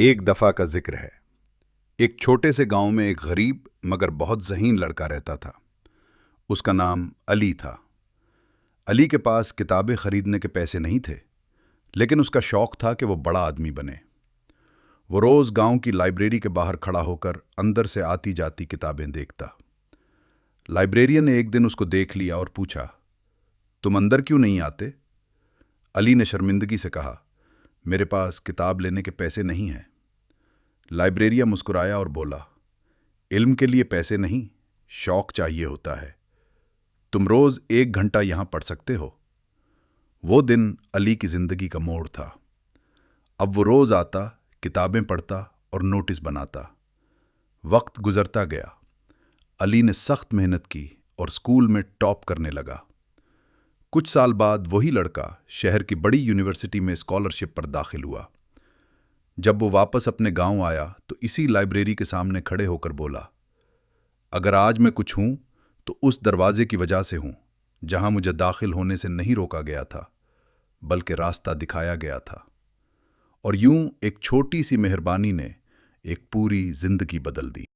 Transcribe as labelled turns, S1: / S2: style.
S1: ایک دفعہ کا ذکر ہے۔ ایک چھوٹے سے گاؤں میں ایک غریب مگر بہت ذہین لڑکا رہتا تھا۔ اس کا نام علی تھا۔ علی کے پاس کتابیں خریدنے کے پیسے نہیں تھے، لیکن اس کا شوق تھا کہ وہ بڑا آدمی بنے۔ وہ روز گاؤں کی لائبریری کے باہر کھڑا ہو کر اندر سے آتی جاتی کتابیں دیکھتا۔ لائبریرین نے ایک دن اس کو دیکھ لیا اور پوچھا، تم اندر کیوں نہیں آتے؟ علی نے شرمندگی سے کہا، میرے پاس کتاب لینے کے پیسے نہیں ہیں۔ لائبریرین مسکرایا اور بولا، علم کے لیے پیسے نہیں، شوق چاہیے ہوتا ہے۔ تم روز 1 گھنٹہ یہاں پڑھ سکتے ہو۔ وہ دن علی کی زندگی کا موڑ تھا۔ اب وہ روز آتا، کتابیں پڑھتا اور نوٹس بناتا۔ وقت گزرتا گیا۔ علی نے سخت محنت کی اور اسکول میں ٹاپ کرنے لگا۔ کچھ سال بعد وہی لڑکا شہر کی بڑی یونیورسٹی میں اسکالرشپ پر داخل ہوا۔ جب وہ واپس اپنے گاؤں آیا تو اسی لائبریری کے سامنے کھڑے ہو کر بولا، اگر آج میں کچھ ہوں تو اس دروازے کی وجہ سے ہوں جہاں مجھے داخل ہونے سے نہیں روکا گیا تھا، بلکہ راستہ دکھایا گیا تھا۔ اور یوں ایک چھوٹی سی مہربانی نے ایک پوری زندگی بدل دی۔